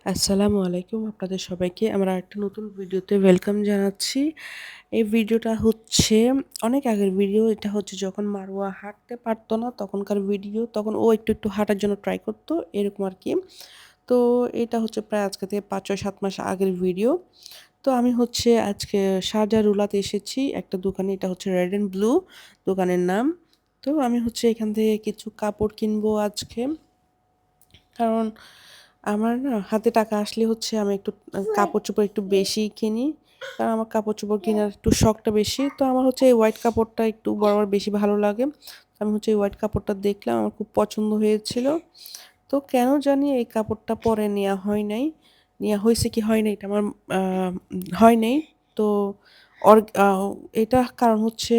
আসসালামু আলাইকুম আপনাদের সবাইকে আমার আরেকটা নতুন ভিডিওতে ওয়েলকাম জানাচ্ছি। এই ভিডিওটা হচ্ছে অনেক আগের ভিডিও। এটা হচ্ছে যখন মারওয়া হাঁটতে পারতো না তখনকার ভিডিও। তখন ও একটু হাঁটার জন্য ট্রাই করতো এরকম আরকি। তো এটা হচ্ছে প্রায় আজকে থেকে ৫, ৬, ৭ মাস আগের ভিডিও। তো আমি হচ্ছে আজকে শারজাহ রুলাতে এসেছি একটা দোকানে। এটা হচ্ছে রেড অ্যান্ড ব্লু দোকানের নাম। তো আমি হচ্ছে এখান থেকে কিছু কাপড় কিনবো আজকে। কারণ আমার না হাতে টাকা আসলে হচ্ছে আমি একটু কাপড়-চোপড় একটু বেশিই কিনি। কারণ আমার কাপড়-চোপড় কেনার একটু শখটা বেশি। তো আমার হচ্ছে এই হোয়াইট কাপড়টা একটু বরাবর বেশি ভালো লাগে। আমি হচ্ছে এই হোয়াইট কাপড়টা দেখলাম, আমার খুব পছন্দ হয়েছিল। তো কেন জানি এই কাপড়টা পরে নেয়া হয় নাই। নেয়া হইছে কি হয় নাই এটা আমার আ হয় নাই। তো অর্গ আ এটা কারণ হচ্ছে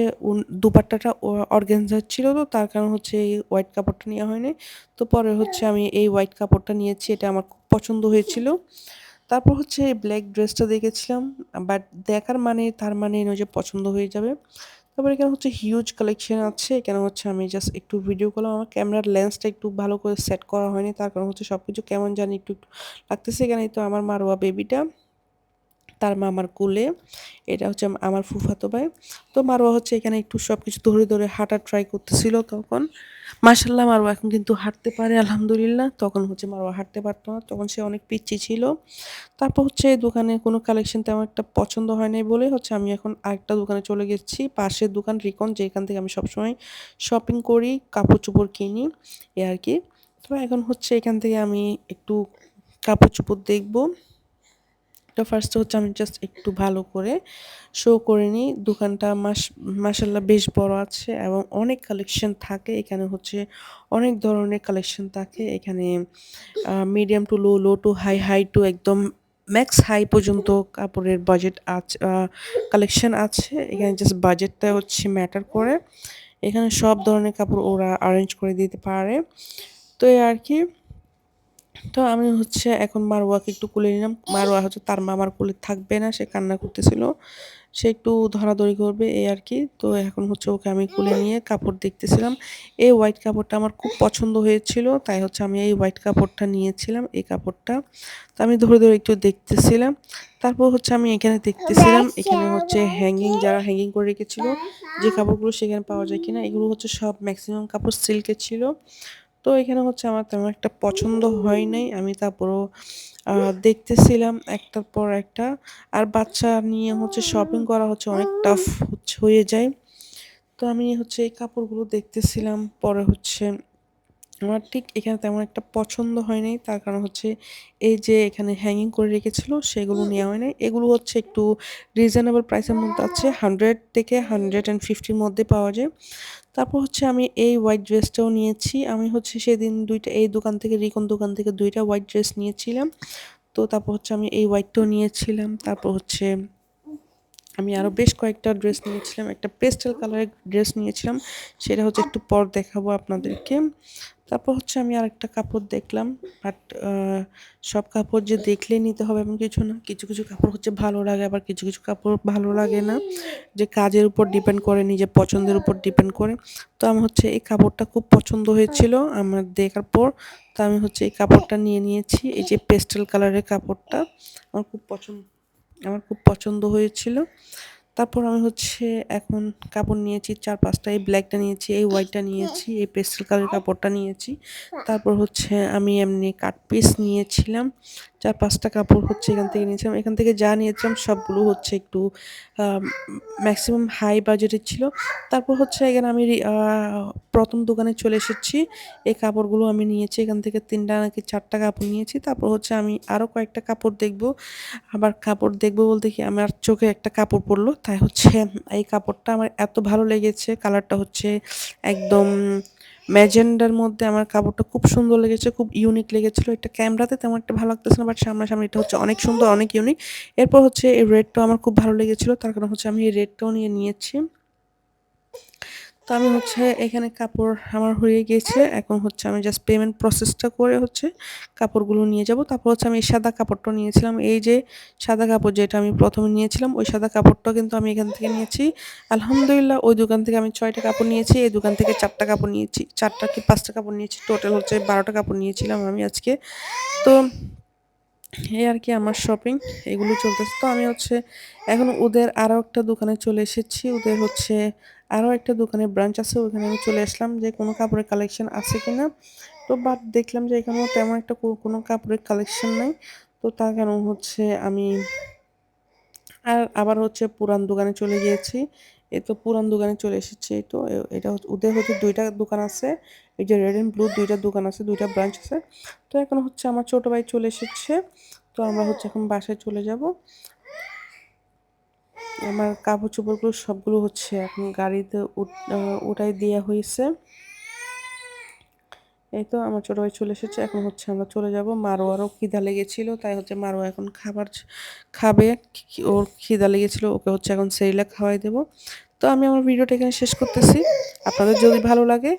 দুপাট্টাটা অর্গানজার ছিল, তো তার কারণ হচ্ছে এই হোয়াইট কাপড়টা নেয়া হয় নাই। তো পরে হচ্ছে আমি এই হোয়াইট কাপড়টা নিয়েছি। এটা আমার খুব পছন্দ হয়েছিল। তারপর হচ্ছে এই ব্লাক ড্রেসটা দেখেছিলাম। বাট দেখার মানে তার মানে নয় যে পছন্দ হয়ে যাবে। তারপর এখানে হচ্ছে হিউজ কালেকশন আছে। এখানে হচ্ছে আমি জাস্ট একটু ভিডিও করলাম। আমার ক্যামেরার লেন্সটা একটু ভালো করে সেট করা হয়নি। তার কারণ হচ্ছে সবকিছু কেমন জানি একটু লাগতেছে। এখানেই তো আমার মারওয়া বেবিটা। তার মামার কোলে। এটা হচ্ছে আমার ফুফাতো ভাই। তো মারওয়া হচ্ছে এখানে একটু সবকিছু ধরে হাঁটার ট্রাই করতেছিল তখন। মাশাআল্লাহ মারওয়া এখন কিন্তু হাঁটতে পারে আলহামদুলিল্লাহ। তখন হচ্ছে মারওয়া হাঁটতে পারত না। তখন সে অনেক পিচ্চি ছিল। তারপর হচ্ছে এই দোকানে কোনো কালেকশন তেমন একটা পছন্দ হয় নাই বলে হচ্ছে আমি এখন আরেকটা দোকানে চলে গেছি। পাশের দোকান রিকন, যেখান থেকে আমি সবসময় শপিং করি, কাপড়-চোপড় কিনি এই আরকি। তো এখন হচ্ছে এখান থেকে আমি একটু কাপড়-চোপড় দেখব। তো ফার্স্টে হচ্ছে আমি জাস্ট একটু ভালো করে শো করে নিই। দোকানটা মাশাআল্লাহ বেশ বড় আছে এবং অনেক কালেকশন থাকে। এখানে হচ্ছে অনেক ধরনের কালেকশন থাকে। এখানে medium to low, low to high, high to একদম ম্যাক্স হাই পর্যন্ত কাপড়ের বাজেট কালেকশন আছে। এখানে জাস্ট বাজেটটা হচ্ছে ম্যাটার করে। এখানে সব ধরনের কাপড় ওরা অ্যারেঞ্জ করে দিতে পারে। তো এই আরকি। তো আমি হচ্ছে এখন মারওয়াকে একটু কোলে নিলাম। মারওয়া হচ্ছে তার মামার কোলে থাকবে না। সে কান্না করতেছিল। সে একটু ধরাধরি করবে এই আরকি। তো এখন হচ্ছে ওকে আমি কোলে নিয়ে কাপড় দেখতেছিলাম। এই হোয়াইট কাপড়টা আমার খুব পছন্দ হয়েছিল। তাই হচ্ছে আমি এই হোয়াইট কাপড়টা নিয়েছিলাম, এই কাপড়টা। তো আমি ধরে একটু দেখতেছিলাম। তারপর হচ্ছে আমি এখানে দেখতেছিলাম, এখানে হচ্ছে যারা হ্যাঙ্গিং করে রেখেছিল, যে কাপড়গুলো সেখানে পাওয়া যায় কিনা। এগুলো হচ্ছে সব মেক্সিমাম কাপড় সিল্কের ছিল। তো এখানে হচ্ছে আমার তেমন একটা পছন্দ হয় নাই। আমি তারপরও আ দেখতেছিলাম একটার পর একটা। আর বাচ্চা নিয়ে হচ্ছে শপিং করা হচ্ছে অনেক টাফ হয়ে যায়। তো আমি হচ্ছে এই কাপড়গুলো দেখতেছিলাম। পরে হচ্ছে আমার ঠিক এখানে তেমন একটা পছন্দ হয় নাই। তার কারণ হচ্ছে এই যে এখানে হ্যাঙ্গিং করে রেখেছিল সেগুলো নেওয়া হয় নাই। এগুলো হচ্ছে একটু রিজনেবল প্রাইসের মধ্যে আছে। 100 থেকে 150 র মধ্যে পাওয়া যায়। তারপর হচ্ছে আমি এই হোয়াইট ড্রেসটাও নিয়েছি। আমি হচ্ছে সেদিন ২ টা এই দোকান থেকে রিকন দোকান থেকে ২ টা হোয়াইট ড্রেস নিয়েছিলাম। তো তারপর হচ্ছে আমি এই হোয়াইটটাও নিয়েছিলাম। তারপর হচ্ছে আমি আরো বেশ কয়েকটা ড্রেস নিয়েছিলাম। একটা পেস্টেল কালারের ড্রেস নিয়েছিলাম। সেটা হচ্ছে একটু পর দেখাবো আপনাদেরকে। তারপর হচ্ছে আমি আরেকটা কাপড় দেখলাম। বাট আ সব কাপড় যে দেখলেই নিতে হবে এমন কিছু না। কিছু কাপড় হচ্ছে ভালো লাগে, আবার কিছু কাপড় ভালো লাগে না। যে কাজের উপর ডিপেন্ড করে, নিজের পছন্দের উপর ডিপেন্ড করে। তো আমার হচ্ছে এই কাপড়টা খুব পছন্দ হয়েছিল আমার দেখার পর। তো আমি হচ্ছে এই কাপড়টা নিয়ে নিয়েছি। এই যে পেস্টেল কালারের কাপড়টা আমার আমার খুব পছন্দ হয়েছিল। তারপর আমি হচ্ছে এখন কাপড় নিয়েছি ৪-৫ টা। এই ব্ল্যাকটা নিয়েছি, এই হোয়াইটটা নিয়েছি, এই পেস্টেল কালারের কাপড়টা নিয়েছি। তারপর হচ্ছে আমি এমনি কাট পিস নিয়েছিলাম। ৪-৫ টা কাপড় হচ্ছে এখান থেকে নিয়েছিলাম। এখান থেকে যা নিয়েছিলাম সবগুলো হচ্ছে একটু আ ম্যাক্সিমাম হাই বাজেটের ছিল। তারপর হচ্ছে এখানে আমি ১ম দোকানে চলে এসেছি। এই কাপড়গুলো আমি নিয়েছি। এখান থেকে ৩ টা নাকি ৪ টা কাপড় নিয়েছি। তারপর হচ্ছে আমি আরো কয়েকটা কাপড় দেখব। আবার কাপড় দেখব বলতে কি আমার চোখে একটা কাপড় পড়লো। তাই হচ্ছে এই কাপড়টা আমার এত ভালো লেগেছে। কালারটা হচ্ছে একদম ম্যাজেন্ডার মধ্যে আমার কাপড়টা খুব সুন্দর লেগেছে। খুব ইউনিক লেগেছিল। এটা ক্যামেরাতে তেমন একটা ভালো লাগতেছে না। বাট সামনাসামনি এটা হচ্ছে অনেক সুন্দর, অনেক ইউনিক। এরপর হচ্ছে এই রেডটাও আমার খুব ভালো লেগেছিল। তার কারণ হচ্ছে আমি এই রেডটাও নিয়েছি। তো আমি হচ্ছে এখানে কাপড় আমার হয়ে গিয়েছে। এখন হচ্ছে আমি জাস্ট পেমেন্ট প্রসেসটা করে হচ্ছে কাপড়গুলো নিয়ে যাবো। তারপর হচ্ছে আমি এই সাদা কাপড়টাও নিয়েছিলাম। এই যে সাদা কাপড় যেটা আমি ১ম এ নিয়েছিলাম, ওই সাদা কাপড়টাও কিন্তু আমি এখান থেকে নিয়েছি। আলহামদুলিল্লাহ ওই দোকান থেকে আমি ৬ টা কাপড় নিয়েছি। এই দোকান থেকে ৪ টা কাপড় নিয়েছি। ৪ টা কি ৫ টা কাপড় নিয়েছি। টোটাল হচ্ছে ১২ টা কাপড় নিয়েছিলাম আমি আজকে। তো এই আর কি আমার শপিং এগুলো চলতেছে। তো আমি হচ্ছে এখন ওদের আরও একটা দোকানে চলে এসেছি। ওদের হচ্ছে আরও একটা দোকানে ব্রাঞ্চ আছে, ওখানে আমি চলে আসলাম যে কোনো কাপড়ের কালেকশন আছে কিনা। তো বাট দেখলাম যে এখানেও তেমন একটা কোনো কাপড়ের কালেকশন নাই। তো তার কারণ হচ্ছে আমি আবার হচ্ছে পুরান দোকানে চলে গিয়েছি। এই তো পুরান দোকানে চলে এসেছি। এই তো এটা ওদের হচ্ছে ২ টা দোকান আছে। এই যে রেড অ্যান্ড ব্লু ২ টা দোকান আছে, ২ টা ব্রাঞ্চ আছে। তো এখন হচ্ছে আমার ছোট ভাই চলে এসেছে। তো আমরা হচ্ছে এখন বাসায় চলে যাব। আমার কাপড়-চোপড়গুলো সবগুলো হচ্ছে এখন গাড়িতে উঠাই দেয়া হইছে। এই তো আমার ছোট ভাই চলে এসেছে। এখন হচ্ছে আমরা চলে যাব। মারোয়ারও খিদা লেগেছিল। তাই হচ্ছে মারোয়া এখন খাবে। ওর খিদা লেগেছিল। ওকে হচ্ছে এখন সেরেলাক খাওয়াই দেব। তো আমি আমার ভিডিওটা এখানে শেষ করতেছি। আপনাদের যদি ভালো লাগে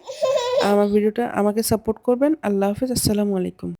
আমার ভিডিওটা আমাকে সাপোর্ট করবেন। আল্লাহ হাফেজ। আসসালামু আলাইকুম।